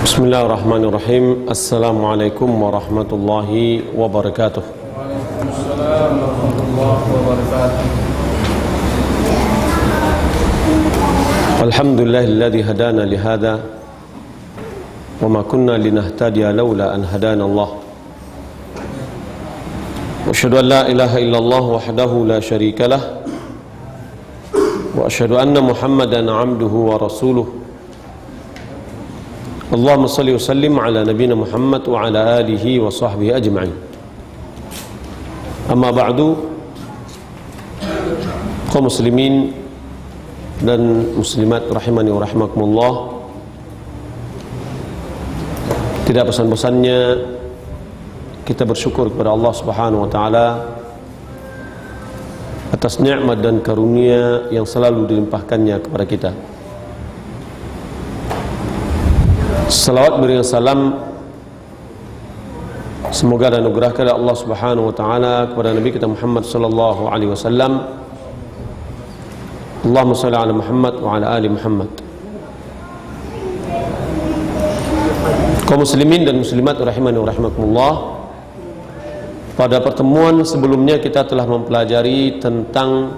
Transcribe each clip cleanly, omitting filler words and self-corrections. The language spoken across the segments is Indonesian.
Bismillahirrahmanirrahim. Assalamualaikum warahmatullahi wabarakatuh. Waalaikumsalam warahmatullahi wabarakatuh. Alhamdulillahilladzi hadana lihada wa ma kunna linahtadiya laula an hadana Allah. Wa asyhadu an la ilaha illallah wahdahu la syarika lah wa asyhadu anna Muhammadan 'abduhu wa rasuluh. Allahumma salli wa sallim ala nabiyina Muhammad wa ala alihi wa sahbihi ajma'in. Amma ba'du, kaum muslimin dan muslimat rahimani wa rahimakumullah, tidak bosan-bosannya kita bersyukur kepada Allah Subhanahu wa taala atas nikmat dan karunia yang selalu dilimpahkannya kepada kita. Salawat beriring salam semoga dan anugerah Allah Subhanahu wa taala kepada Nabi kita Muhammad sallallahu alaihi wasallam. Allahumma shalli ala Muhammad wa ala ali Muhammad. Kaum muslimin dan muslimat rahimani wa rahimakumullah, pada pertemuan sebelumnya kita telah mempelajari tentang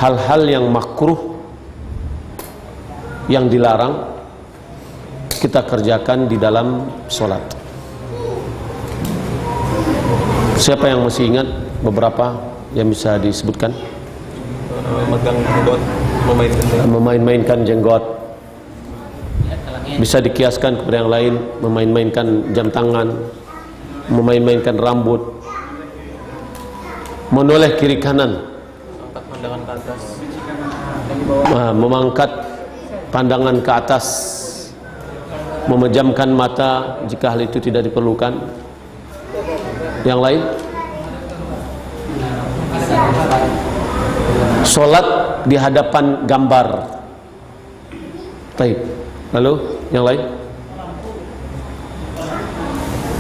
hal-hal yang makruh, yang dilarang kita kerjakan di dalam sholat. Siapa yang masih ingat beberapa yang bisa disebutkan? Megang jenggot, Memain-mainkan jenggot. Bisa dikiaskan kepada yang lain, memain-mainkan jam tangan, memain-mainkan rambut, menoleh kiri kanan, pandangan ke atas, memangkat pandangan ke atas, memejamkan mata jika hal itu tidak diperlukan. Yang lain, sholat di hadapan gambar. Baik. Lalu yang lain,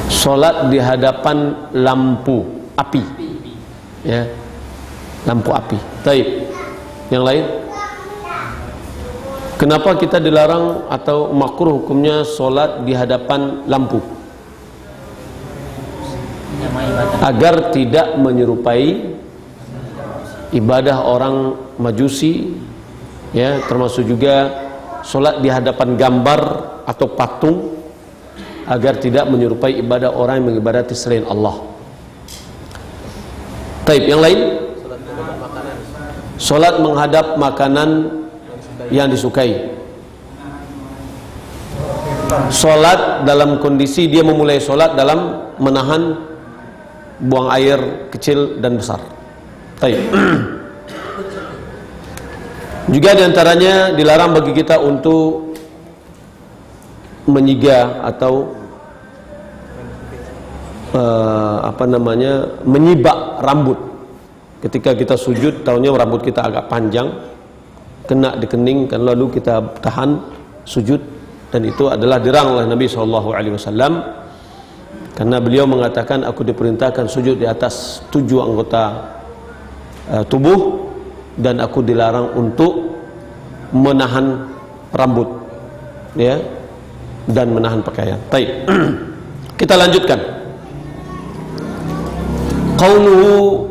sholat di hadapan lampu api, ya, lampu api. Baik. Yang lain, kenapa kita dilarang atau makruh hukumnya sholat di hadapan lampu? Agar tidak menyerupai ibadah orang Majusi, ya, termasuk juga sholat di hadapan gambar atau patung, agar tidak menyerupai ibadah orang yang mengibadati selain Allah. Taib. Yang lain, sholat menghadap makanan yang disukai. Sholat dalam kondisi dia memulai sholat dalam menahan buang air kecil dan besar. Taib. Juga diantaranya dilarang bagi kita untuk menyiga atau menyibak rambut. Ketika kita sujud, tahunya rambut kita agak panjang, kena di kening, kan, lalu kita tahan sujud, dan itu adalah dilarang oleh Nabi SAW, karena beliau mengatakan, aku diperintahkan sujud di atas 7 anggota tubuh, dan aku dilarang untuk menahan rambut, ya, dan menahan pakaian. Baik. Kita lanjutkan. Qauluhu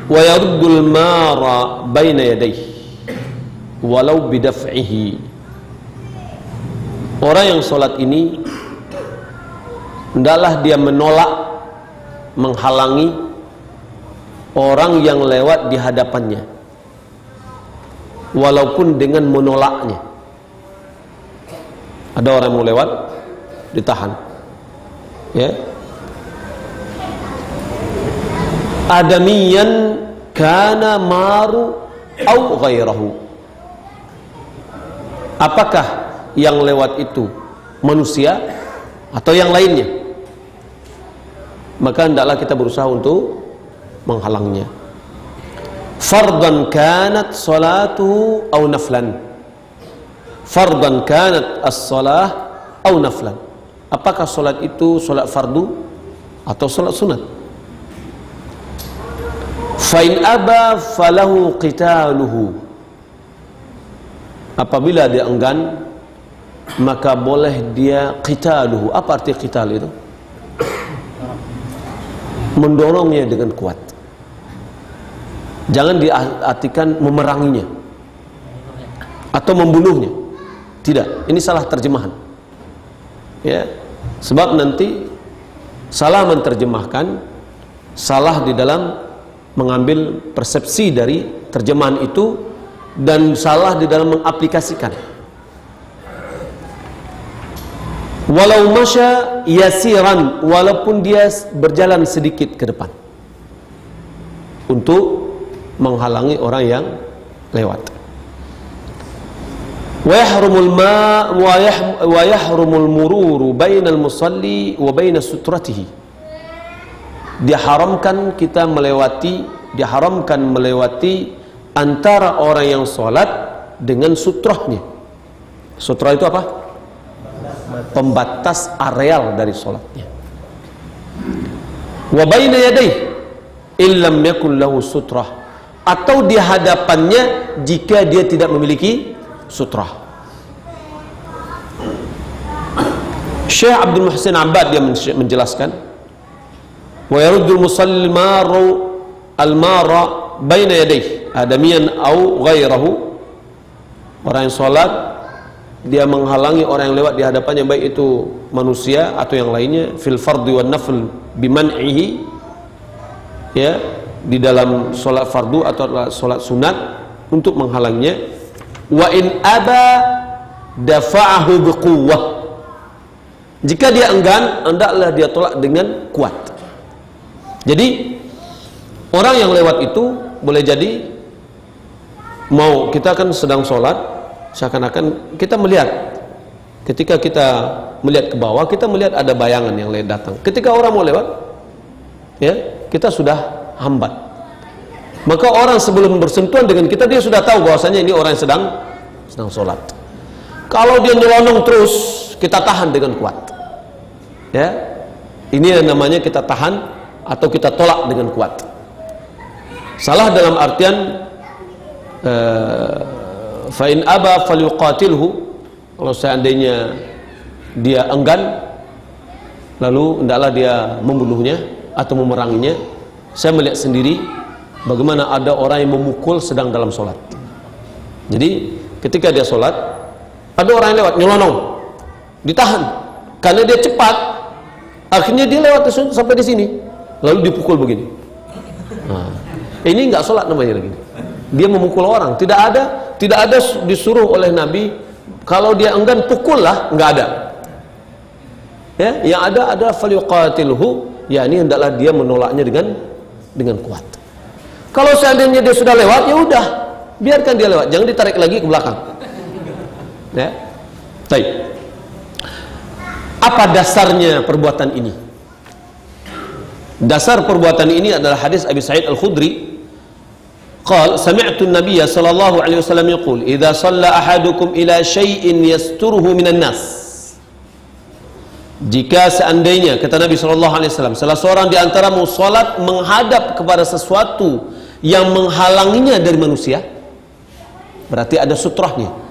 wa yaruddul mara baina yadayhi walau bidaf'ihi. Orang yang sholat ini hendaklah dia menolak, menghalangi orang yang lewat di hadapannya, walaupun dengan menolaknya. Ada orang yang mau lewat, ditahan, ya. Adamiyan kana maru au ghairahu. Apakah yang lewat itu manusia atau yang lainnya? Maka hendaklah kita berusaha untuk menghalangnya. Fardan kanat salatuhu au naflan. Fardan kanat as-salah au naflan. Apakah salat itu salat fardu atau salat sunat? Fa in aba falahu qitaluhu. Apabila dia enggan, maka boleh dia qitaluhu. Apa arti qital itu? Mendorongnya dengan kuat. Jangan diartikan memeranginya atau membunuhnya. Tidak, ini salah terjemahan. Ya, sebab nanti salah menerjemahkan, salah di dalam mengambil persepsi dari terjemahan itu, dan salah di dalam mengaplikasikan. Walau masya yasiran, walaupun dia berjalan sedikit ke depan untuk menghalangi orang yang lewat. Wa yahrumul ma wa yahrumul mururu bainal musalli wa baina sutratihi. Diharamkan melewati antara orang yang sholat dengan sutrahnya. Sutrah itu apa? Pembatas areal dari sholatnya. Wa baina yadayhi illam yakun lahu sutrah, atau di hadapannya jika dia tidak memiliki sutrah. Syekh Abdul Muhsin Abbad dia menjelaskan, wa yaruddul musalli al-mara baina yadayhi adamiyan au ghairahu. Orang yang sholat dia menghalangi orang yang lewat di hadapannya, baik itu manusia atau yang lainnya, fil fardhi wan nafl biman'ihi, ya, di dalam sholat fardu atau sholat sunat, untuk menghalangnya. Wa in aba dafa'ahu biquwwah. Jika dia enggan, hendaklah dia tolak dengan kuat. Jadi orang yang lewat itu boleh jadi, mau kita kan sedang sholat, seakan-akan kita melihat, ketika kita melihat ke bawah, kita melihat ada bayangan yang datang. Ketika orang mau lewat, ya, kita sudah hambat. Maka orang sebelum bersentuhan dengan kita, dia sudah tahu bahwasanya ini orang yang sedang sholat. Kalau dia nyelonong terus, kita tahan dengan kuat. Ya, ini yang namanya kita tahan atau kita tolak dengan kuat. Salah dalam artian fa in aba falyuqatilhu. Kalau seandainya dia enggan, lalu hendaklah dia membunuhnya atau memeranginya. Saya melihat sendiri bagaimana ada orang yang memukul sedang dalam sholat. Jadi ketika dia sholat, ada orang yang lewat nyelonong, ditahan karena dia cepat. Akhirnya dia lewat sampai di sini, lalu dipukul begini. Nah, ini nggak sholat namanya lagi. Dia memukul orang. Tidak ada disuruh oleh Nabi kalau dia enggan pukullah, nggak ada. Ya, yang ada adalah falyuqatilhu, ya, ini hendaklah dia menolaknya dengan kuat. Kalau seandainya dia sudah lewat, ya udah, biarkan dia lewat, jangan ditarik lagi ke belakang. Ya, baik. Apa dasarnya perbuatan ini? Dasar perbuatan ini adalah hadis Abi Sa'id Al-Khudri. Qal sami'tu an-nabiyya sallallahu alaihi wasallam yaqul idza shalla ahadukum ila syai'in yasturuhu minan nas. Jika seandainya, kata Nabi sallallahu alaihi wasallam, salah seorang di antaramu salat menghadap kepada sesuatu yang menghalanginya dari manusia, berarti ada sutrahnya.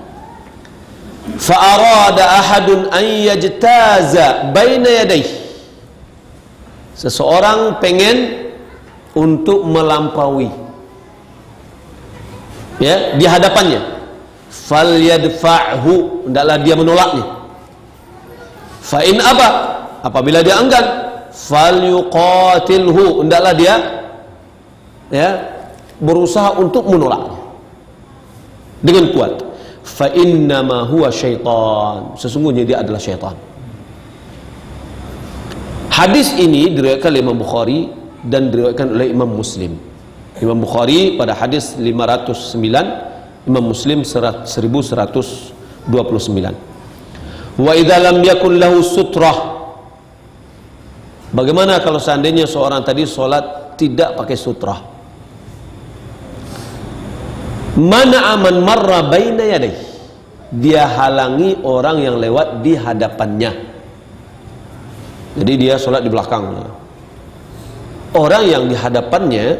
Fa arada ahadun an yajtaza baina yadayhi. Seseorang pengen untuk melampaui, ya, di hadapannya, falyadfa'hu, hendaklah dia menolaknya. Fa in aba, apabila dia enggan, falyuqatilhu, hendaklah dia, ya, berusaha untuk menolaknya dengan kuat. Fa innama huwa syaitan, sesungguhnya dia adalah syaitan. Hadis ini diriwayatkan oleh Imam Bukhari dan diriwayatkan oleh Imam Muslim. Imam Bukhari pada hadis 509, Imam Muslim 1129. Wa idza lam yakun lahu sutrah. Bagaimana kalau seandainya seorang tadi sholat tidak pakai sutrah? Mana aman marra baina yadayhi, dia halangi orang yang lewat di hadapannya. Jadi dia sholat di belakangnya. Orang yang di hadapannya,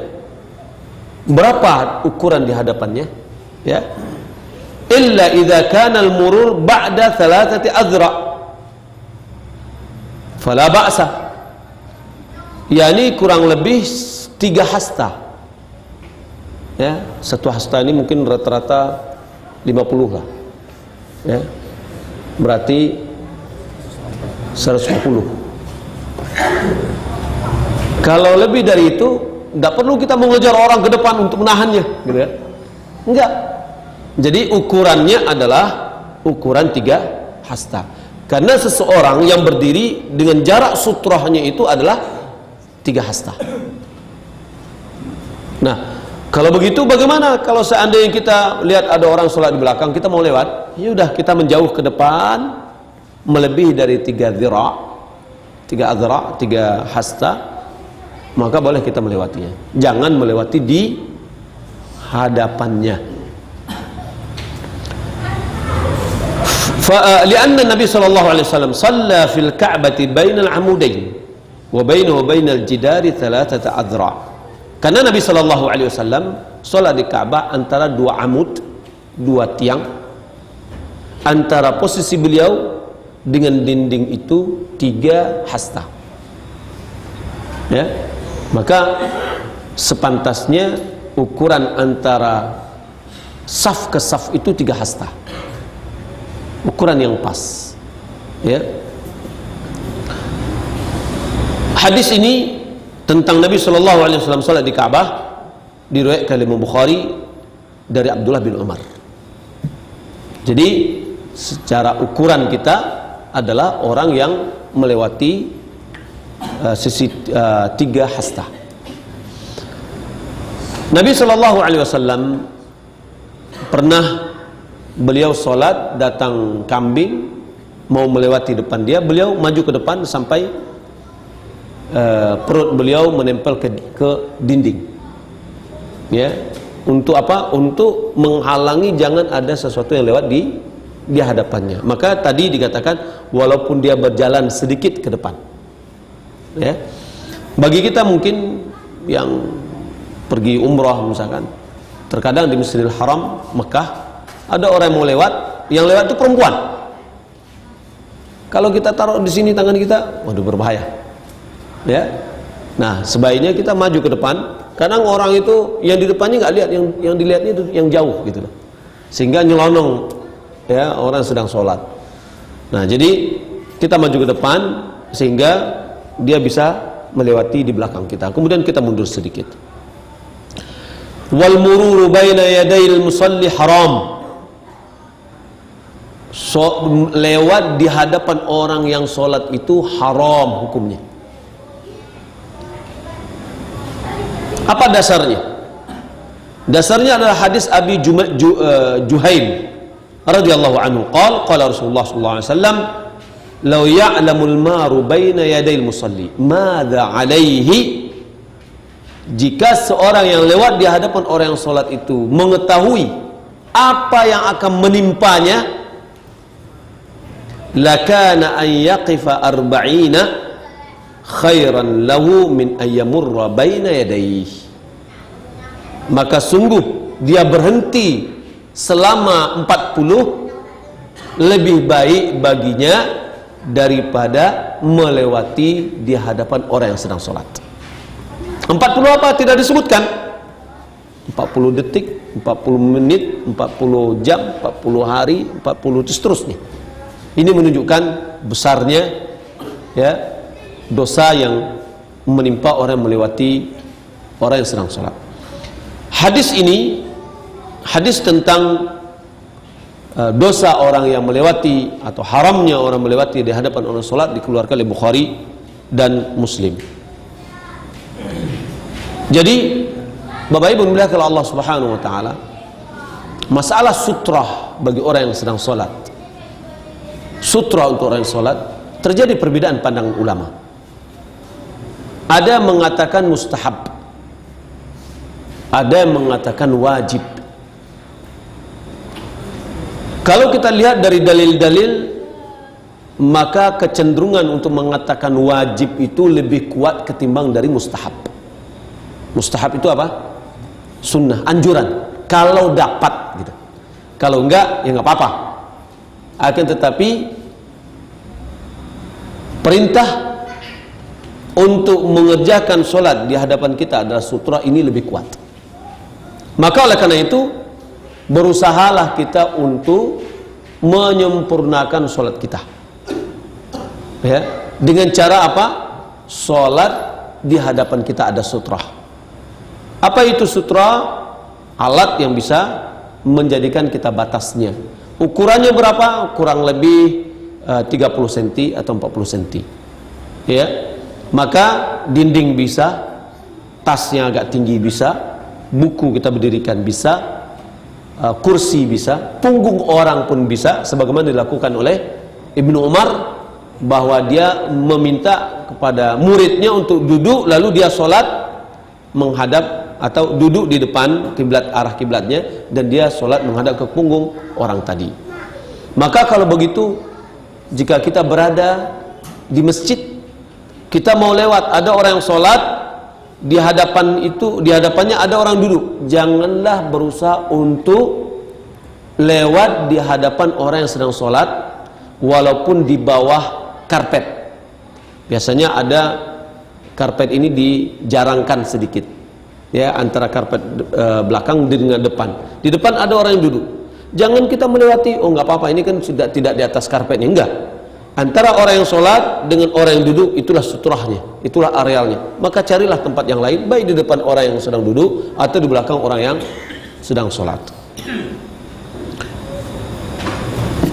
berapa ukuran di hadapannya? Ya, illa idza kana al-murur ba'da 3 adra fala ba'sa, yakni kurang lebih 3 hasta. Ya, 1 hasta ini mungkin rata-rata 50 lah. Ya. Berarti 110. Kalau lebih dari itu, tidak perlu kita mengejar orang ke depan untuk menahannya, gitu ya. Enggak. Jadi ukurannya adalah ukuran 3 hasta. Karena seseorang yang berdiri dengan jarak sutrahnya itu adalah 3 hasta. Nah, kalau begitu bagaimana kalau seandainya kita lihat ada orang sholat di belakang, kita mau lewat, ya udah kita menjauh ke depan melebihi dari 3 dhira', 3 adra', 3 hasta, maka boleh kita melewatinya. Jangan melewati di hadapannya. Lianna Nabi sallallahu alaihi wasallam shalla fil Ka'bati bainal 'amudain wa bainahu wa bainal jidari 3 adra'. Karena Nabi sallallahu alaihi wasallam salat di Ka'bah antara 2 amud, 2 tiang. Antara posisi beliau dengan dinding itu 3 hasta. Ya. Maka sepantasnya ukuran antara saf ke saf itu 3 hasta. Ukuran yang pas. Ya. Hadis ini tentang Nabi sallallahu alaihi wasallam salat di Ka'bah diriwayatkan oleh Imam Bukhari dari Abdullah bin Umar. Jadi secara ukuran kita adalah orang yang melewati sisi 3 hasta. Nabi sallallahu alaihi wasallam pernah beliau salat, datang kambing mau melewati depan dia, beliau maju ke depan sampai perut beliau menempel ke dinding. Ya, untuk apa? Untuk menghalangi jangan ada sesuatu yang lewat di hadapannya. Maka tadi dikatakan walaupun dia berjalan sedikit ke depan. Ya. Bagi kita mungkin yang pergi umrah misalkan, terkadang di Masjidil Haram Mekah ada orang yang mau lewat, yang lewat itu perempuan. Kalau kita taruh di sini tangan kita, waduh berbahaya. Ya, nah sebaiknya kita maju ke depan. Kadang orang itu yang di depannya nggak lihat, yang dilihatnya itu yang jauh gitu loh, sehingga nyelonong ya orang sedang sholat. Nah jadi kita maju ke depan sehingga dia bisa melewati di belakang kita. Kemudian kita mundur sedikit. Wal mururu baina yadayil musalli haram. Lewat di hadapan orang yang sholat itu haram hukumnya. Apa dasarnya? Dasarnya adalah hadis Abi Juhaim radhiyallahu anhu qala Rasulullah sallallahu alaihi wasallam law ya'lamul maru baina yadayil musalli madza alaihi, jika seorang yang lewat di hadapan orang yang salat itu mengetahui apa yang akan menimpanya, lakana an yaqifa arba'ina khairan lahu min ayyamurra baina yadayhi, maka sungguh dia berhenti selama 40 lebih baik baginya daripada melewati di hadapan orang yang sedang sholat. 40 apa? Tidak disebutkan. 40 detik, 40 menit, 40 jam, 40 hari, 40 seterusnya. Ini menunjukkan besarnya ya dosa yang menimpa orang yang melewati orang yang sedang sholat. Hadis ini hadis tentang dosa orang yang melewati atau haramnya orang melewati di hadapan orang sholat dikeluarkan oleh Bukhari dan Muslim. Jadi Bapak Ibu muliakan Allah Subhanahu wa taala, masalah sutrah bagi orang yang sedang sholat, sutrah untuk orang yang sholat, terjadi perbedaan pandangan ulama. Ada yang mengatakan mustahab, ada yang mengatakan wajib. Kalau kita lihat dari dalil-dalil, maka kecenderungan untuk mengatakan wajib itu lebih kuat ketimbang dari mustahab. Mustahab itu apa? Sunnah, anjuran, kalau dapat gitu. Kalau enggak, ya enggak apa-apa. Akan tetapi perintah untuk mengerjakan solat di hadapan kita adalah sutra ini lebih kuat. Maka oleh karena itu, berusahalah kita untuk menyempurnakan solat kita. Ya, dengan cara apa? Solat di hadapan kita ada sutra. Apa itu sutra? Alat yang bisa menjadikan kita batasnya. Ukurannya berapa? Kurang lebih 30 cm atau 40 cm. Ya. Maka dinding bisa, tasnya agak tinggi bisa, buku kita berdirikan bisa, kursi bisa, punggung orang pun bisa, sebagaimana dilakukan oleh Ibnu Umar, bahwa dia meminta kepada muridnya untuk duduk, lalu dia sholat menghadap atau duduk di depan kiblat, arah kiblatnya, dan dia sholat menghadap ke punggung orang tadi. Maka kalau begitu, jika kita berada di masjid, kita mau lewat, ada orang yang sholat di hadapan itu, di hadapannya ada orang duduk, janganlah berusaha untuk lewat di hadapan orang yang sedang sholat, walaupun di bawah karpet. Biasanya ada karpet ini dijarangkan sedikit, ya, antara karpet belakang dengan depan. Di depan ada orang yang duduk, jangan kita melewati. Oh, nggak apa-apa, ini kan sudah tidak di atas karpetnya. Enggak. Antara orang yang sholat dengan orang yang duduk, itulah sutrahnya, itulah arealnya. Maka carilah tempat yang lain, baik di depan orang yang sedang duduk atau di belakang orang yang sedang sholat.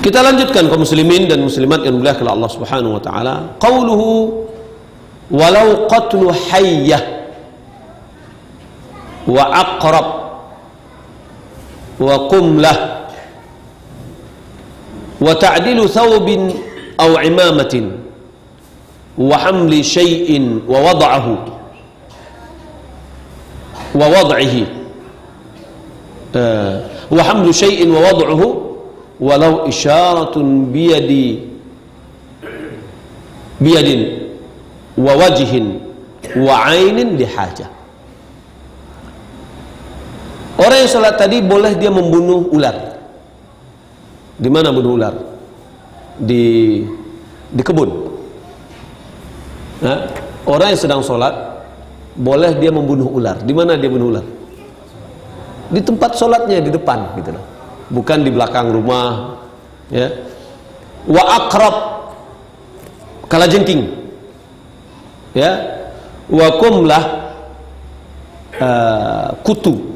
Kita lanjutkan kaum muslimin dan muslimat yang dimuliakan oleh Allah Subhanahu wa taala. Qauluhu walau qatlu hayyah wa aqrab wa qumlah wa ta'dilu thawbin aw imamatin wa hamli syai'in wa wad'ahu wa wad'ihi wa hamlu syai'in wa wad'uhu walau isyaratun biyadin wa wajhin wa 'ainin lihajah. Orang yang salat tadi boleh dia membunuh ular. Di mana bunuh ular? Di kebun. Nah, orang yang sedang sholat boleh dia membunuh ular. Di mana dia bunuh ular? Di tempat sholatnya, di depan, gitu loh. Bukan di belakang rumah. Ya. Wa aqrab, kalajengking. Ya. Wa qumlah, kutu.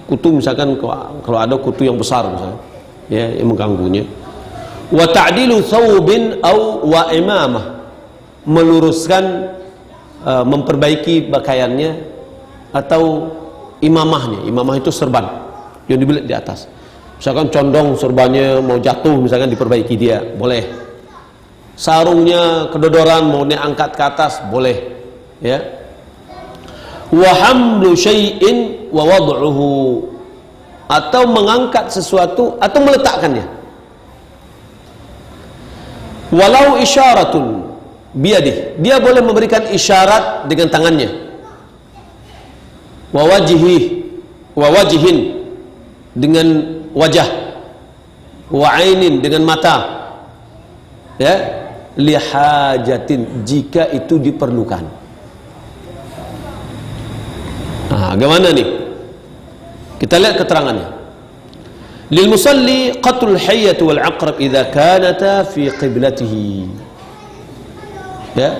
Kutu misalkan kalau ada kutu yang besar misalnya, ya, yang mengganggunya. Wa ta'dilu thawbin aw wa imamah, meluruskan, memperbaiki pakaiannya atau imamahnya. Imamah itu serban yang dibelit di atas. Misalkan condong serbannya mau jatuh, misalkan diperbaiki dia, boleh. Sarungnya kedodoran mau diangkat ke atas, boleh. Ya. Wa hamlu syai'in wa wad'uhu, atau mengangkat sesuatu atau meletakkannya. Walau isyaratun biyadih, dia boleh memberikan isyarat dengan tangannya. Wa wajhin, dengan wajah. Wa 'ainin, dengan mata. Ya, lihajatin, jika itu diperlukan. Nah, bagaimana nih? Kita lihat keterangannya. Lil musalli qatlul hayyati wal 'aqrab idza kanata fi qiblatihi. Ya.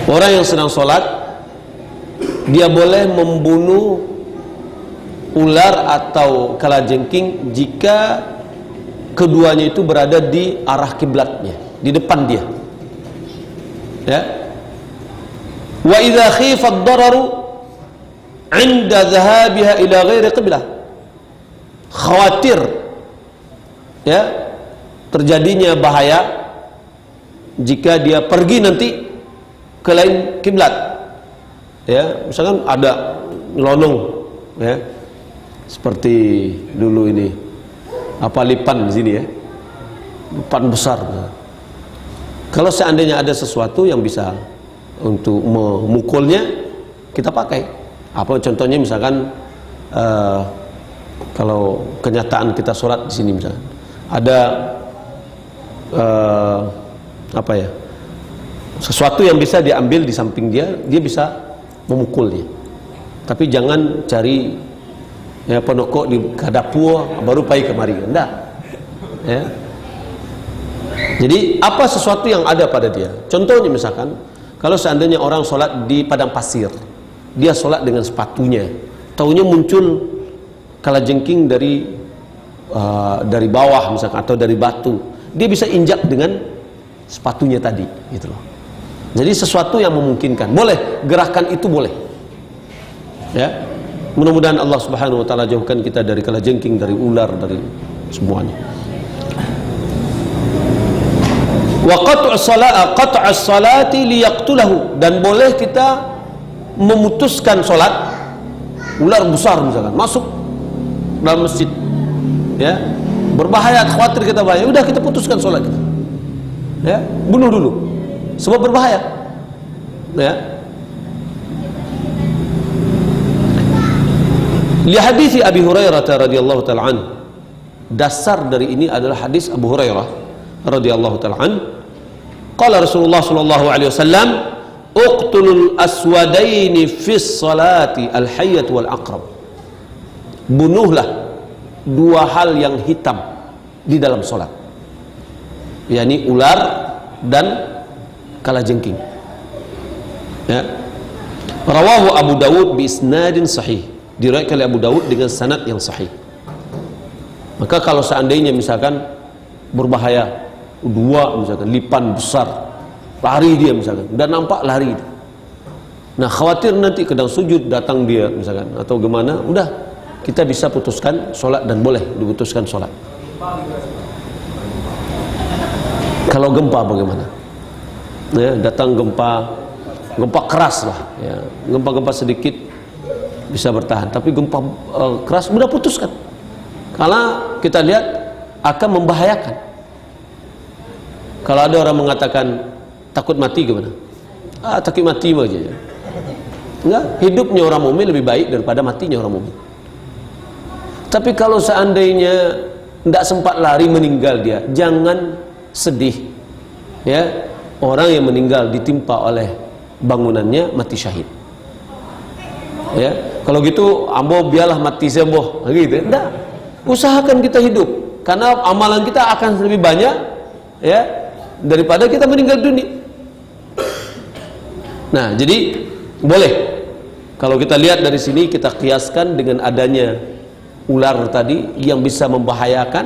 Orang yang sedang sholat, dia boleh membunuh ular atau kalajengking jika keduanya itu berada di arah kiblatnya, di depan dia. Ya. Wa idza khifa ad-dararu 'inda dhahabiha ila ghairi qiblah, khawatir, ya, terjadinya bahaya jika dia pergi nanti ke lain kiblat. Ya, misalkan ada nyelonong, ya, seperti dulu ini apa lipan di sini, ya, lipan besar. Kalau seandainya ada sesuatu yang bisa untuk memukulnya, kita pakai. Apa contohnya? Misalkan Kalau kenyataan kita sholat di sini misalnya ada apa ya, sesuatu yang bisa diambil di samping dia bisa memukul dia. Tapi jangan cari ya penokok di kadapur baru pai kemari, enggak. Ya. Jadi apa sesuatu yang ada pada dia. Contohnya misalkan kalau seandainya orang sholat di padang pasir, dia sholat dengan sepatunya, taunya muncul kalajengking dari bawah misalkan atau dari batu, dia bisa injak dengan sepatunya tadi, gitu loh. Jadi sesuatu yang memungkinkan, boleh, gerakan itu boleh. Ya, mudah-mudahan Allah Subhanahu Wa Taala jauhkan kita dari kalajengking, dari ular, dari semuanya. Wa qat'us salati liyaqtulahu, dan boleh kita memutuskan solat. Ular besar misalkan masuk dalam masjid, ya, berbahaya, khawatir kita bahaya, udah kita putuskan solat kita, ya, bunuh dulu sebab berbahaya, ya. Li hadis Abi Hurairah radhiyallahu taala an, dasar dari ini adalah hadis Abu Hurairah radhiyallahu taala an, qala Rasulullah sallallahu alaihi wasallam, uqtulul aswadaini fis salati al-hayyat wal aqrab, bunuhlah dua hal yang hitam di dalam solat, yakni ular dan kalajengking, ya. Rawahu Abu Dawud bi isnadin sahih, diriwayatkan oleh Abu Dawud dengan sanad yang sahih. Maka kalau seandainya misalkan berbahaya, dua misalkan lipan besar, lari dia misalkan, dan nampak lari dia. Nah khawatir nanti kedang sujud datang dia misalkan atau gimana, udah kita bisa putuskan sholat dan boleh diputuskan sholat. Kalau gempa bagaimana? Ya, datang gempa keras lah, ya. Gempa sedikit bisa bertahan, tapi gempa keras mudah putuskan, karena kita lihat akan membahayakan. Kalau ada orang mengatakan takut mati gimana? Takut mati aja, ya. Enggak, hidupnya orang mukmin lebih baik daripada matinya orang mukmin. Tapi kalau seandainya tidak sempat lari, meninggal dia, jangan sedih, ya. Orang yang meninggal ditimpa oleh bangunannya mati syahid, ya. Kalau gitu ambo biarlah mati sembuh gitu, enggak. Usahakan kita hidup, karena amalan kita akan lebih banyak, ya, daripada kita meninggal dunia. Nah, jadi boleh. Kalau kita lihat dari sini, kita kiaskan dengan adanya ular tadi yang bisa membahayakan,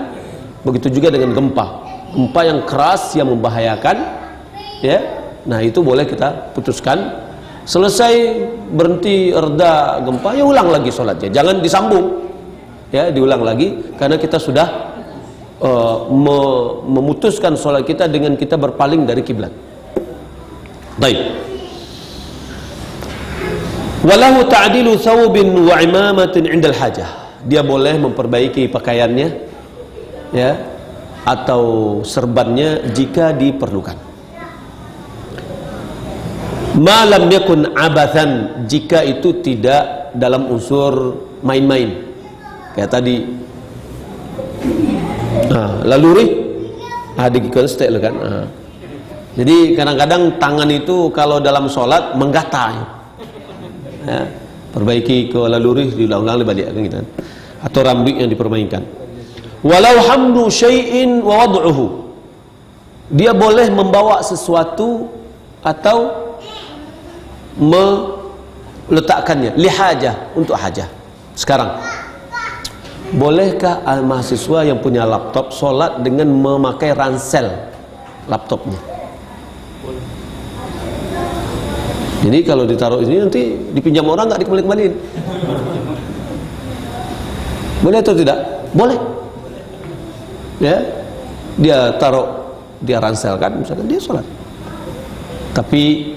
begitu juga dengan gempa yang keras yang membahayakan, ya. Nah itu boleh kita putuskan. Selesai berhenti reda gempa, ya ulang lagi sholatnya, jangan disambung, ya, diulang lagi, karena kita sudah memutuskan sholat kita dengan kita berpaling dari kiblat. Baik. Walahu ta'dilu thawbin wa imamatin 'indal hajah, dia boleh memperbaiki pakaiannya, ya, atau serbannya jika diperlukan. Malam yakun abathan, jika itu tidak dalam unsur main-main, kayak tadi laluri dikonstek kan. Jadi kadang-kadang tangan itu kalau dalam sholat menggatal, ya, perbaiki ke laluri, diulang-ulang balik kan, gitu. Atau rambut yang dipermainkan. Walau hamdu syai'in wa wad'uhu, dia boleh membawa sesuatu atau meletakkannya lihajah, untuk hajah. Sekarang bolehkah mahasiswa yang punya laptop sholat dengan memakai ransel laptopnya? Jadi kalau ditaruh ini nanti dipinjam orang nggak dikembali-kembaliin. Boleh atau tidak? Boleh, ya. Dia taruh, dia ranselkan misalkan, dia sholat. Tapi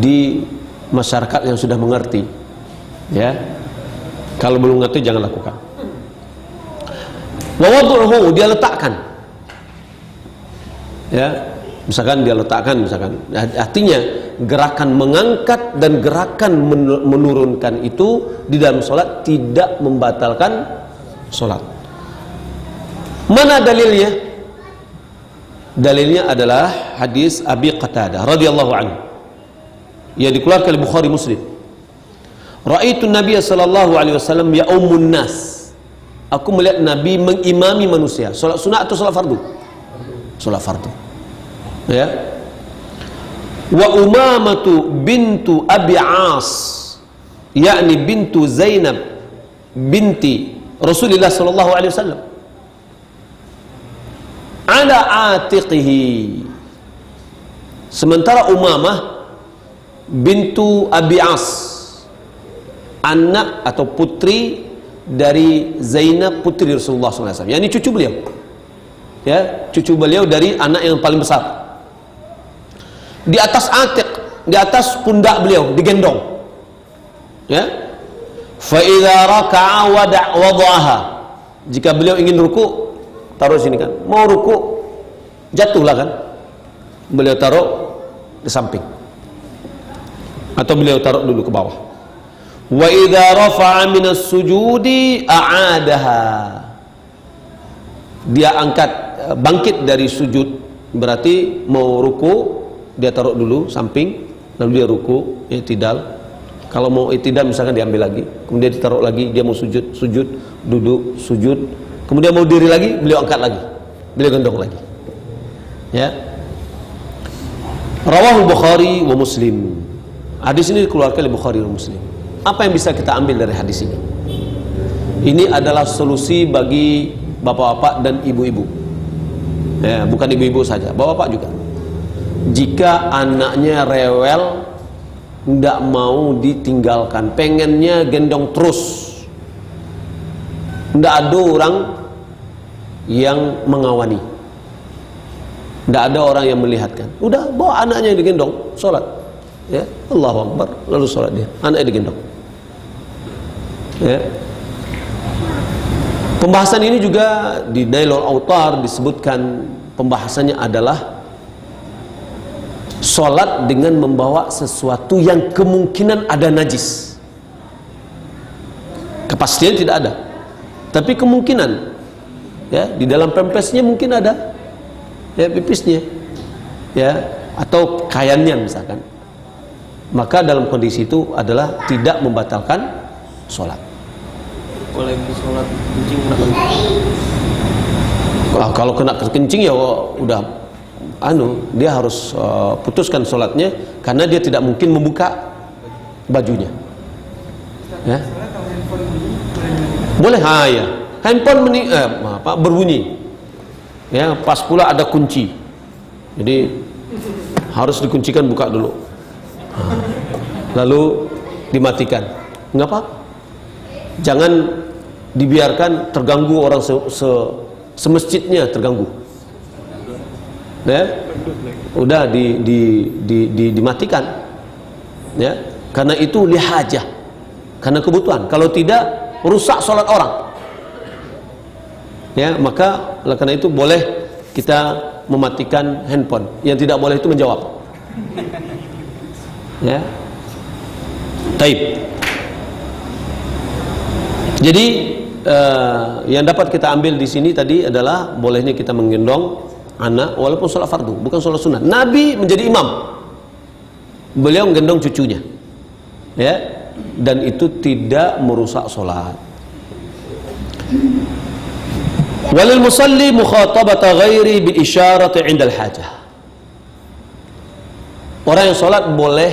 di masyarakat yang sudah mengerti, ya, kalau belum mengerti jangan lakukan. Wa wad'uhu, dia letakkan, ya, misalkan dia letakkan, misalkan, artinya gerakan mengangkat dan gerakan menurunkan itu di dalam sholat tidak membatalkan salat. Mana dalilnya? Dalilnya adalah hadis Abi Qatadah radhiyallahu anhu yang dikeluarkan oleh Bukhari Muslim. Ra'aitu Nabiy sallallahu alaihi wasallam ya'ummun nas. Aku melihat Nabi mengimami manusia. Salat sunat atau salat fardu? Salat fardu. Ya. Wa Umamatu bintu Abi As, yakni bintu Zainab binti Rasulullah sallallahu alaihi wasallam, ala atiqihi. Sementara Umamah bintu Abi As, anak atau putri dari Zainab putri Rasulullah SAW, yakni cucu beliau, ya, cucu beliau dari anak yang paling besar. Di atas atiq, di atas pundak beliau, digendong, ya. Fa idza raka'a wada'aha. Jika beliau ingin ruku, taruh sini kan. Mau ruku, jatuhlah kan. Beliau taruh di samping, atau beliau taruh dulu ke bawah. Wa idza rafa'a minas sujudi a'adaha. Dia angkat, bangkit dari sujud, berarti mau ruku dia taruh dulu samping, lalu dia ruku, i'tidal. Kalau mau i'tidal misalkan diambil lagi, kemudian ditaruh lagi, dia mau sujud, sujud, duduk, sujud, kemudian mau diri lagi, beliau angkat lagi, beliau gendong lagi. Ya. Rawahul Bukhari wa Muslim. Hadis ini dikeluarkan oleh Bukhari wa Muslim. Apa yang bisa kita ambil dari hadis ini? Ini adalah solusi bagi bapak-bapak dan ibu-ibu. Ya, bukan ibu-ibu saja, bapak-bapak juga. Jika anaknya rewel, tidak mau ditinggalkan, pengennya gendong terus, tidak ada orang yang mengawani, tidak ada orang yang melihatkan, udah bawa anaknya digendong, sholat, ya, Allahu Akbar, lalu sholat dia, anaknya digendong. Ya. Pembahasan ini juga di Nailul Autar disebutkan, pembahasannya adalah sholat dengan membawa sesuatu yang kemungkinan ada najis. Kepastian tidak ada, tapi kemungkinan, ya, di dalam pempesnya mungkin ada, ya, pipisnya, ya, atau kayannya misalkan. Maka dalam kondisi itu adalah tidak membatalkan sholat. Boleh sholat kencing kena kencing. Kalau kena kencing ya udah, dia harus putuskan sholatnya, karena dia tidak mungkin membuka bajunya. Ya. Boleh, ya. Handphone berbunyi. Ya, pas pula ada kunci. Jadi harus dikuncikan, buka dulu. Lalu dimatikan. Enggak apa? Jangan dibiarkan terganggu orang semasjidnya terganggu. Ya, udah dimatikan, ya, karena itu lihajah, karena kebutuhan. Kalau tidak, rusak sholat orang, ya. Maka karena itu boleh kita mematikan handphone. Yang tidak boleh itu menjawab, ya. Taib. Jadi yang dapat kita ambil di sini tadi adalah bolehnya kita menggendong anak walaupun sholat fardu, bukan sholat sunat. Nabi menjadi imam, beliau menggendong cucunya, ya, dan itu tidak merusak sholat. Walil musalli mukhatabata ghairi bil isyarati 'inda al hajah. Orang yang sholat boleh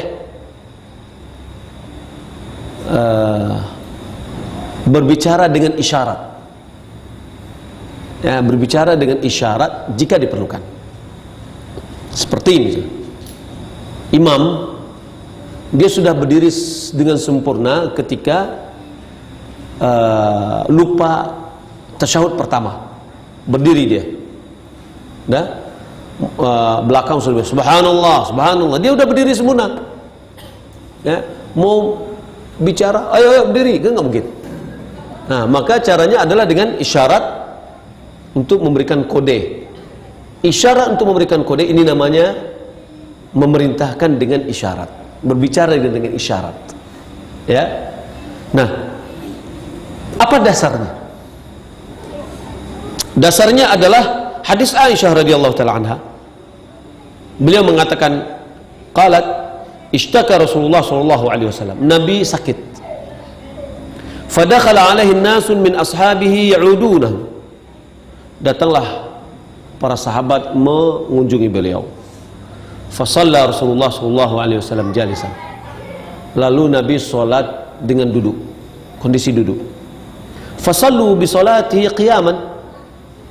berbicara dengan isyarat, ya, berbicara dengan isyarat jika diperlukan. Seperti ini, imam dia sudah berdiri dengan sempurna ketika lupa tasyahud pertama, berdiri dia, belakang sudah subhanallah, subhanallah, dia udah berdiri sempurna, ya, mau bicara, ayo berdiri, kan nggak mungkin. Nah, maka caranya adalah dengan isyarat untuk memberikan kode. Isyarat untuk memberikan kode ini namanya memerintahkan dengan isyarat, berbicara dengan isyarat, ya. Nah, apa dasarnya? Dasarnya adalah hadis Aisyah radhiyallahu taala anha. Beliau mengatakan, qalat ishtaka Rasulullah sallallahu alaihi wasallam. Nabi sakit. Fadakhala alaihi nasun min ashabihi ya'udunahu. Datanglah para sahabat mengunjungi beliau. Fasalla Rasulullah sallallahu alaihi wasallam jalisan. Lalu Nabi salat dengan duduk, kondisi duduk. Fasallu bi salatihi qiyaman.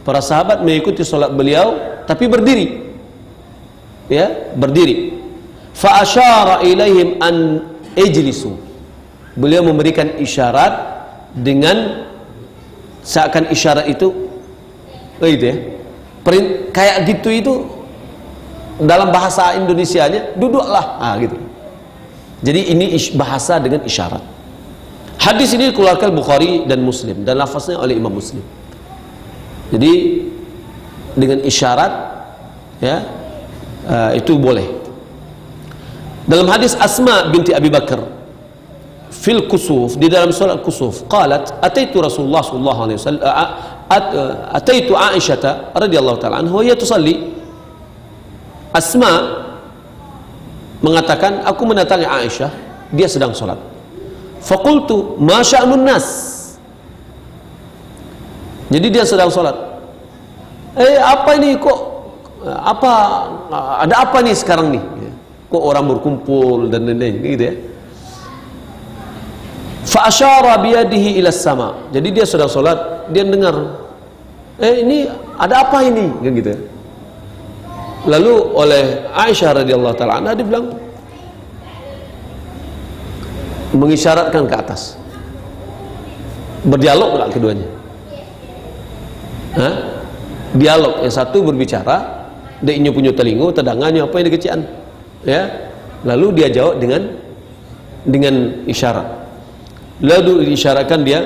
Para sahabat mengikuti salat beliau tapi berdiri. Ya, berdiri. Fa asyara ilaihim an ijlisu. Beliau memberikan isyarat dengan seakan isyarat itu gitu ya. Kayak gitu itu dalam bahasa Indonesianya duduklah, gitu. Jadi ini bahasa dengan isyarat. Hadis ini dikeluarkan Bukhari dan Muslim dan lafaznya oleh Imam Muslim. Jadi dengan isyarat, ya, itu boleh. Dalam hadis Asma binti Abi Bakar fil kusuf, di dalam salat kusuf, qalat ataitu Rasulullah sallallahu alaihi wasallam, ataitu Aisyah radhiyallahu taala anha wa hiya tusalli. Asma mengatakan, aku mendatangi Aisyah, dia sedang salat. Faqultu ma sya'nun nas. Jadi dia sedang salat. Apa ini kok, ada apa nih sekarang nih? Kok orang berkumpul dan lain-lain gitu ya. Fa asyara biyadihi ila sama. Jadi dia sedang salat, dia dengar, ini ada apa ini? Gitu ya. Lalu oleh Aisyah radhiyallahu taala anha dibilang, mengisyaratkan ke atas. Berdialog enggak keduanya? Dialog, yang satu berbicara, dia punya telinga, tedangannya apa yang dikecian, ya. Lalu dia jawab dengan isyarat. Lalu diisyaratkan dia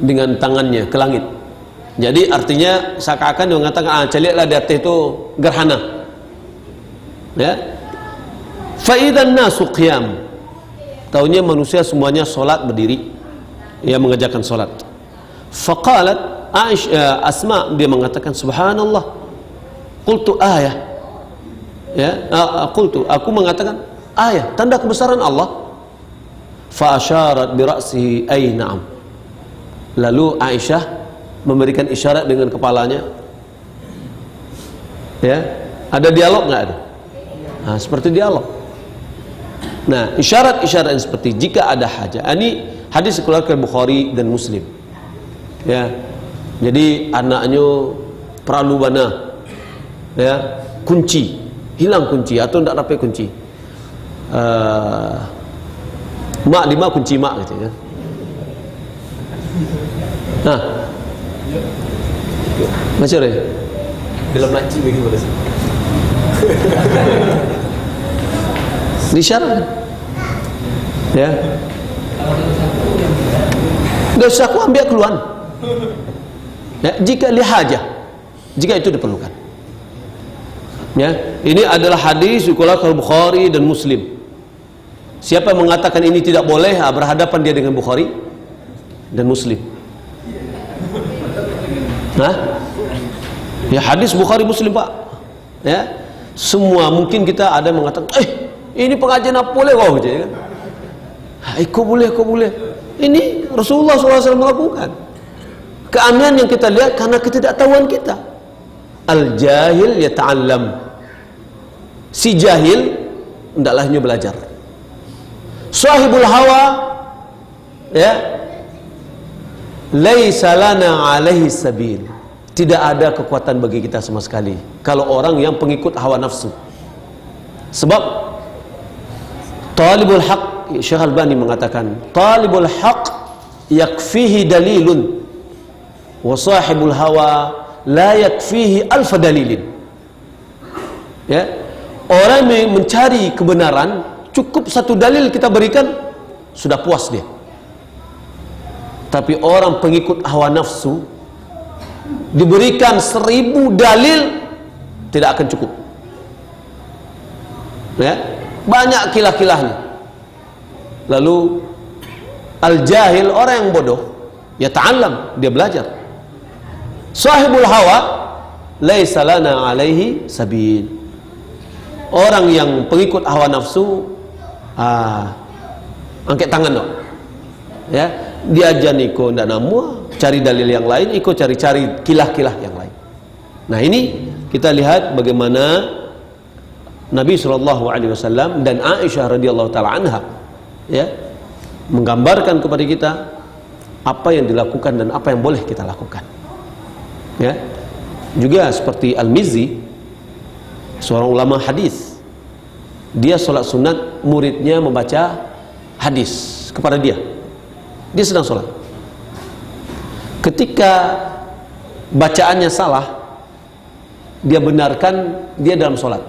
dengan tangannya ke langit. Jadi artinya seakan-akan dia mengatakan, celiaklah di atas itu gerhana, ya. Fa idzan nasu qiyam. Tahunya manusia semuanya solat berdiri, ia mengerjakan solat. Faqalat Asma, dia mengatakan, subhanallah, qultu ayah, ya, aku mengatakan ayah, tanda kebesaran Allah. Fa asyarat bi ra'sihi ay na'am. Lalu Aisyah memberikan isyarat dengan kepalanya. Ya, ada dialog nggak ada? Seperti dialog. Nah, isyarat-isyarat yang seperti jika ada hajat. Ini hadis dikeluarkan Bukhari dan Muslim. Ya. Jadi anaknya pralubana, ya, kunci, hilang kunci atau tidak dapat kunci. Mak lima kunci mak gitu ya. Nah, macam mana? Dalam laci bagi pada sini. Disyarat, ya. Gak usah aku ambil keluar. Ya, jika lihajah, jika itu diperlukan. Ya, ini adalah hadis dikeluarkan Bukhari dan Muslim. Siapa yang mengatakan ini tidak boleh, berhadapan dia dengan Bukhari dan Muslim. Ya, hadis Bukhari Muslim, Pak. Ya, semua mungkin kita ada yang mengatakan, ini pengajian apa boleh kau gitu kan? Kau boleh. Ini Rasulullah SAW melakukan. Keanehan yang kita lihat karena ketidaktahuan kita. Al-jahil yata'allam. Si jahil hendaklah belajar. Sahibul hawa, ya, laisa lana alaihi sabil. Tidak ada kekuatan bagi kita sama sekali kalau orang yang pengikut hawa nafsu. Sebab talibul haq, Syekh Albani mengatakan, talibul haq yakfihi dalilun wa sahibul hawa la yakfihi alf dalilin. Ya, orang yang mencari kebenaran, cukup satu dalil kita berikan sudah puas dia. Tapi orang pengikut hawa nafsu diberikan 1000 dalil tidak akan cukup. Ya, banyak kilah-kilahnya. Lalu al-jahil, orang yang bodoh, ya ta'allam, dia belajar. Sahibul hawa laisa lana alaihi sabil. Orang yang pengikut hawa nafsu, angkat tangan dong. Ya, diajan iko ndak namua, cari dalil yang lain, iko cari-cari kilah-kilah yang lain. Nah, ini kita lihat bagaimana Nabi SAW dan Aisyah radhiyallahu taala anha, ya, menggambarkan kepada kita apa yang dilakukan dan apa yang boleh kita lakukan. Ya, juga seperti Al-Mizzi, seorang ulama hadis, dia sholat sunat, muridnya membaca hadis kepada dia. Dia sedang sholat. Ketika bacaannya salah, dia benarkan dia dalam sholat.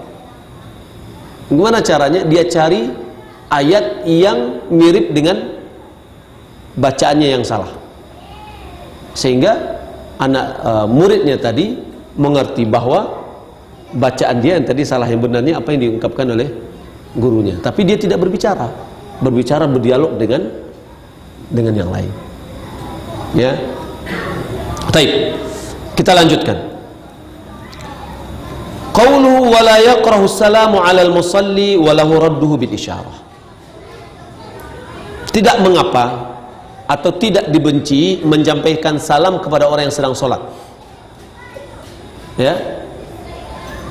Gimana caranya? Dia cari ayat yang mirip dengan bacaannya yang salah, sehingga muridnya tadi mengerti bahwa bacaan dia yang tadi salah, yang benarnya apa yang diungkapkan oleh gurunya. Tapi dia tidak berbicara berdialog dengan yang lain. Ya, baik, kita lanjutkan. Qauluhu wa la yakrahu salamu 'alal musalli wa lahu radduhu bil isyarah. Tidak mengapa atau tidak dibenci menyampaikan salam kepada orang yang sedang sholat. Ya.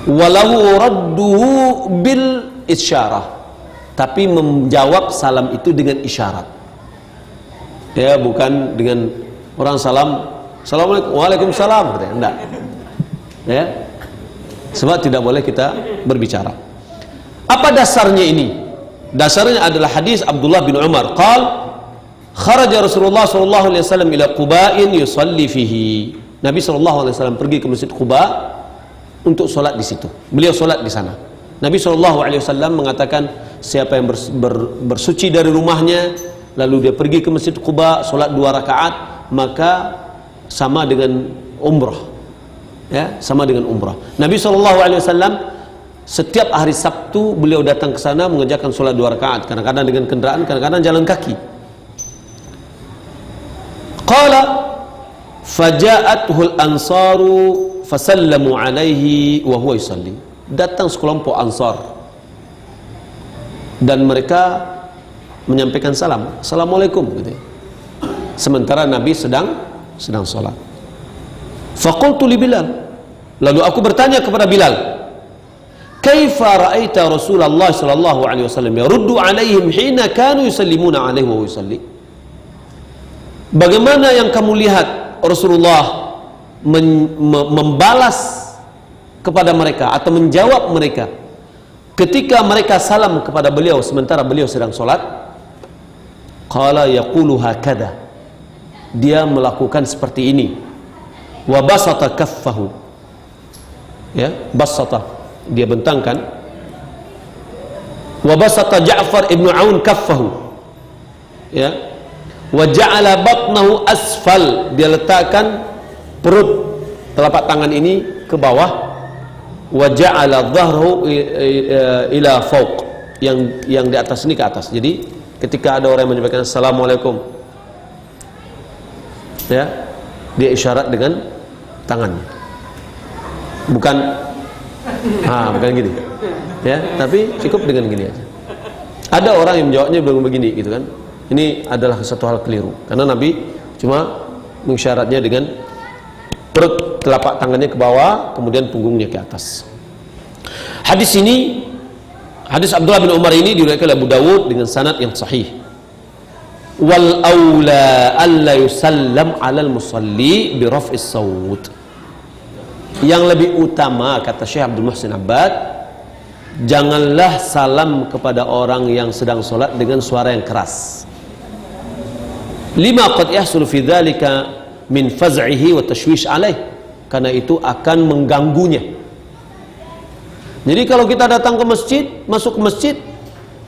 Wa lahu radduhu bil isyarah. Tapi menjawab salam itu dengan isyarat. Ya, bukan dengan orang salam, assalamualaikum, waalaikumsalam, enggak. Ya. Sebab tidak boleh kita berbicara. Apa dasarnya ini? Dasarnya adalah hadis Abdullah bin Umar. Qal kharaja Rasulullah sallallahu alaihi wasallam ila Quba'in yusalli fihi. Nabi sallallahu alaihi wasallam pergi ke Masjid Quba untuk solat di situ. Beliau solat di sana. Nabi sallallahu alaihi wasallam mengatakan, siapa yang bersuci dari rumahnya lalu dia pergi ke Masjid Quba solat 2 rakaat, maka sama dengan umrah. Ya, sama dengan umrah. Nabi SAW setiap hari Sabtu beliau datang ke sana mengerjakan sholat 2 rakaat, kadang-kadang dengan kendaraan, kadang-kadang jalan kaki. Qala faja'athul ansaru fasallamu alaihi wa huwa yusalli. Datang sekelompok ansar dan mereka menyampaikan salam, assalamualaikum, gitu. Sementara Nabi sedang sholat. Faqultu li Bilal, lalu aku bertanya kepada Bilal, kaifa ra'aita Rasulullah sallallahu alaihi wasallam yaruddu alaihim hina kanu yusallimuna alaihi wa yusalli? Bagaimana yang kamu lihat Rasulullah membalas kepada mereka atau menjawab mereka ketika mereka salam kepada beliau sementara beliau sedang sholat? Qala yaqulu hakada, dia melakukan seperti ini. Wa basata kaffahu, ya, basata, dia bentangkan. Wa basata Ja'far ibn Aun kaffahu, ya. Wa ja'ala batnahu asfal, dia letakkan perut telapak tangan ini ke bawah. Wa ja'ala dhahru ila fawq, yang di atas ini ke atas. Jadi ketika ada orang yang menyampaikan assalamualaikum, ya, dia isyarat dengan tangannya, bukan gini, ya, tapi cukup dengan gini aja. Ada orang yang menjawabnya begini, gitu kan? Ini adalah satu hal keliru, karena Nabi cuma mengisyaratnya dengan perut telapak tangannya ke bawah, kemudian punggungnya ke atas. Hadis ini, hadis Abdullah bin Umar ini diriwayatkan oleh Abu Dawud dengan sanad yang sahih. Wal aula alla yusallam 'alal musalli bi raf'is saut. Yang lebih utama, kata Syekh Abdul Muhsin Abbad, janganlah salam kepada orang yang sedang sholat dengan suara yang keras. Lima qad yahsul fi dzalika min faz'ihi wa tashwish alaih, karena itu akan mengganggunya. Jadi kalau kita datang ke masjid, masuk ke masjid,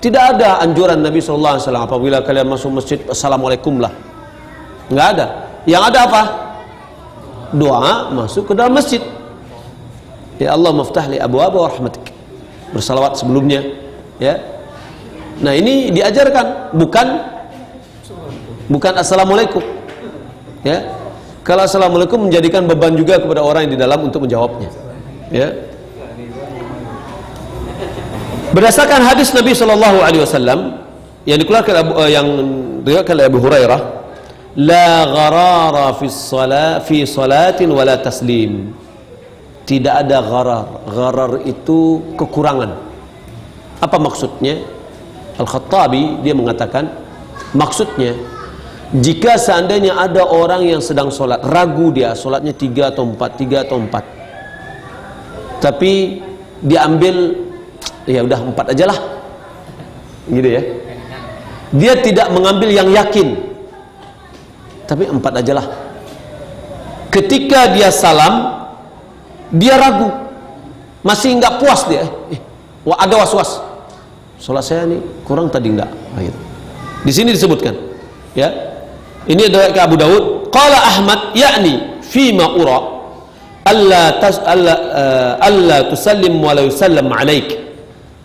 tidak ada anjuran Nabi SAW apabila kalian masuk masjid assalamualaikum lah, nggak ada. Yang ada apa? Doa masuk ke dalam masjid. Ya Allah maftah li abwaaba rahmatik, bersalawat sebelumnya, ya. Nah, ini diajarkan, bukan assalamualaikum, ya. Kalau assalamualaikum menjadikan beban juga kepada orang yang di dalam untuk menjawabnya. Ya. Berdasarkan hadis Nabi sallallahu alaihi wasallam yang dikeluarkan yang diriwayatkan oleh Abu Hurairah, la gharara fi salatin wala taslim. Tidak ada gharar. Gharar itu kekurangan. Apa maksudnya? Al-Khattabi dia mengatakan maksudnya, jika seandainya ada orang yang sedang sholat, ragu dia sholatnya 3 atau 4, tapi dia ambil ya udah 4 aja lah, gitu ya. Dia tidak mengambil yang yakin, tapi 4 aja lah. Ketika dia salam, dia ragu, masih nggak puas dia, wah ada was-was, sholat saya nih kurang tadi enggak. Di sini disebutkan, ya. Ini dari Abu Dawud. Qala Ahmad, yakni fima ura alla tusallim wa la yusallam alaik.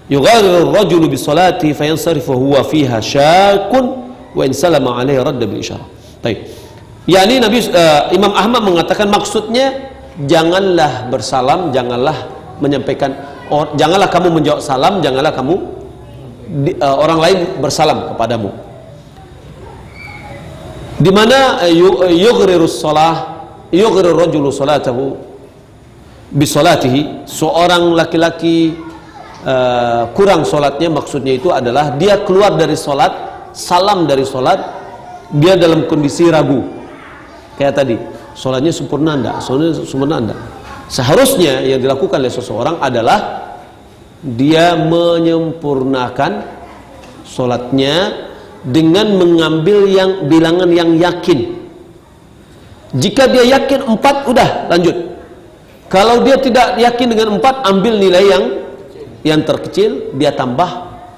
Yugharir ar-rajulu bi salati fayansarifu huwa fiha syakun wa in salama alaihi radda bil isyarah. Baik. Yani Nabi Imam Ahmad mengatakan maksudnya janganlah bersalam, janganlah menyampaikan, janganlah kamu menjawab salam, janganlah kamu orang lain bersalam kepadamu. Di mana yughrirus shalah, yughrir rajulu salatahu bi salatihi, seorang laki-laki kurang salatnya, maksudnya itu adalah dia keluar dari salat, salam dari salat, dia dalam kondisi ragu. Kayak tadi, salatnya sempurna enggak? Salatnya sempurna enggak? Seharusnya yang dilakukan oleh seseorang adalah dia menyempurnakan salatnya dengan mengambil yang bilangan yang yakin. Jika dia yakin 4, udah lanjut. Kalau dia tidak yakin dengan 4, ambil nilai yang terkecil, dia tambah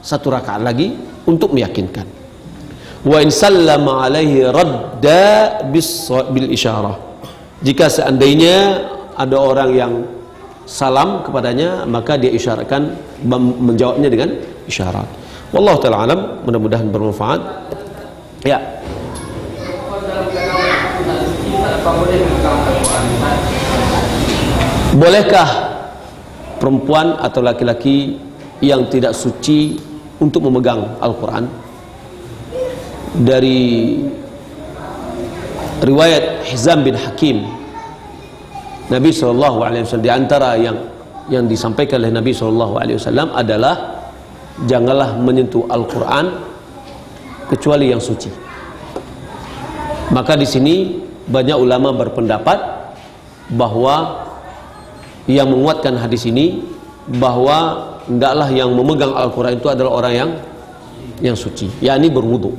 1 rakaat lagi untuk meyakinkan. Wa in sallama alaihi radda bil isyarah. Jika seandainya ada orang yang salam kepadanya, maka dia isyaratkan, menjawabnya dengan isyarat. Wallahu ta'ala alam, mudah-mudahan bermanfaat. Ya. Bolehkah perempuan atau laki-laki yang tidak suci untuk memegang Al-Quran? Dari riwayat Hizam bin Hakim, Nabi SAW, di antara yang disampaikan oleh Nabi SAW adalah janganlah menyentuh Al-Quran kecuali yang suci. Maka di sini banyak ulama berpendapat bahwa yang menguatkan hadis ini bahwa hendaklah yang memegang Al-Quran itu adalah orang yang suci, yakni berwudu.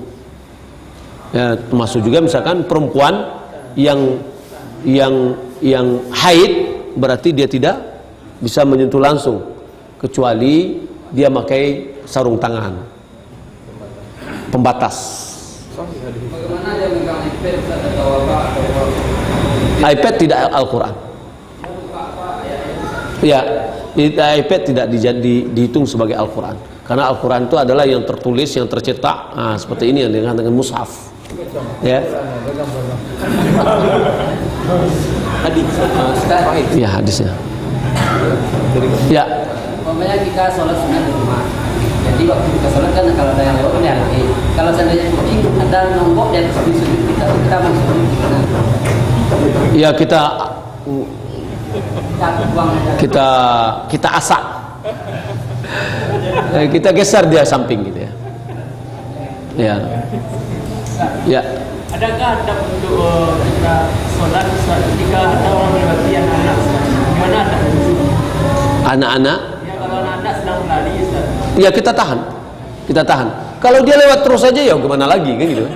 Ya, termasuk juga misalkan perempuan yang haid, berarti dia tidak bisa menyentuh langsung kecuali dia pakai sarung tangan pembatas. Bagaimana dia megang iPad atau apa? iPad tidak Al-Quran. Ya, iPad tidak dihitung sebagai Al-Quran, karena Al-Quran itu adalah yang tertulis, yang tercetak, seperti ini yang dengan mushaf. Ya. Hadis. Ya, hadisnya. Ya. Umpamanya kita sholat sunat di rumah. Jadi waktu kita sholat kan kalau ada yang lewat kan yang lain. Kalau seandainya kucing ada nombok dan sujud kita masuk gimana? Ya kita asak. Kita geser dia samping gitu ya. Ya. Ya. Adakah ada untuk kita sholat ketika ada orang melewati anak-anak? Gimana ada? Anak-anak? Ya, kalau anak-anak sedang berlari, ya kita tahan. Kalau dia lewat terus saja ya gimana lagi kan gitu.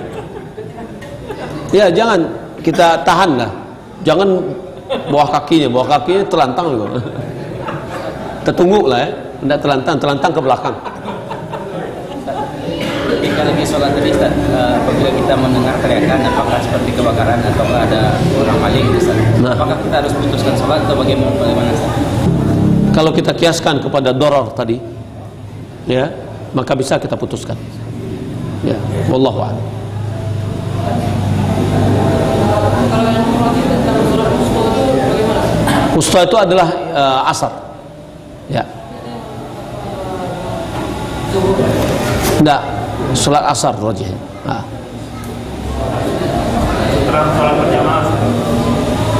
Ya jangan, kita tahan lah. Jangan bawah kakinya terlantang juga. Tertunggu lah ya, tidak terlantang ke belakang. Ketika lagi sholat tadi Ustaz, apabila kita mendengar teriakan, apakah seperti kebakaran atau ada orang maling Ustaz? Apakah kita harus putuskan sholat atau bagaimana Ustaz? Kalau kita kiaskan kepada doror tadi, ya, maka bisa kita putuskan. Ya, wallahu a'lam. Kalau yang Wusta itu adalah asar. Ya. Enggak, sholat asar rajih.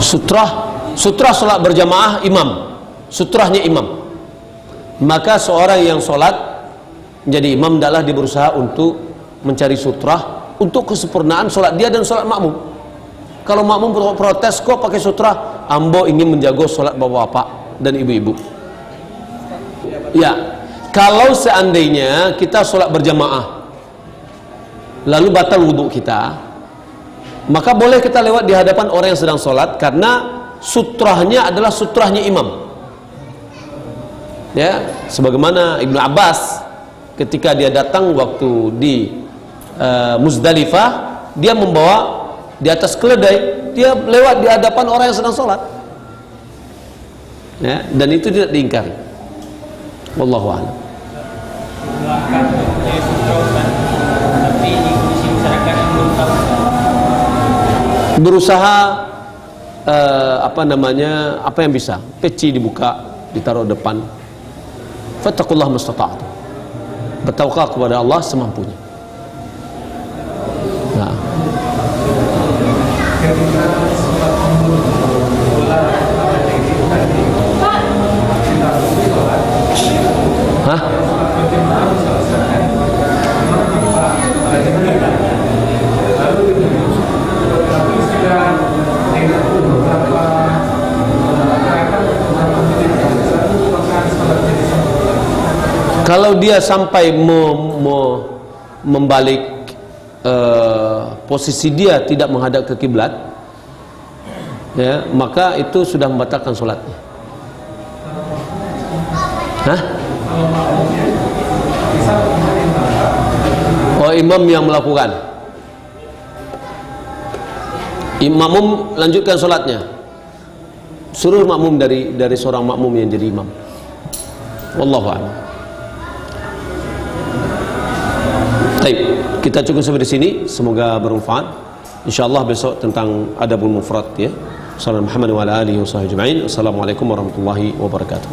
Sutrah sholat berjamaah imam. Sutrahnya imam. Maka seorang yang sholat menjadi imam adalah dia berusaha untuk mencari sutrah untuk kesempurnaan sholat dia dan sholat makmum. Kalau makmum protes, kok pakai sutrah? Ambo ingin menjaga sholat bapak-bapak dan ibu-ibu. Ya, kalau seandainya kita sholat berjamaah lalu batal wudhu kita, maka boleh kita lewat di hadapan orang yang sedang sholat karena sutrahnya adalah sutrahnya imam. Ya, sebagaimana Ibnu Abbas ketika dia datang waktu di Muzdalifah, dia membawa di atas keledai, dia lewat di hadapan orang yang sedang sholat. Ya, dan itu tidak diingkari. Wallahu a'lam. Berusaha apa yang bisa, peci dibuka, ditaruh depan. Fattaqullaha mastata'tum. Bertawakal kepada Allah semampunya. Nah. Hah? Kalau dia sampai membalik posisi dia tidak menghadap ke kiblat, ya, maka itu sudah membatalkan sholatnya. Hah? Oh, imam yang melakukan. Makmum lanjutkan sholatnya. Suruh makmum dari seorang makmum yang jadi imam. Wallahu a'lam. Baik, kita cukup sampai di sini. Semoga bermanfaat. Insyaallah besok tentang adabul mufrad ya. Sallallahu alaihi wa alihi wasallam. Assalamualaikum warahmatullahi wabarakatuh.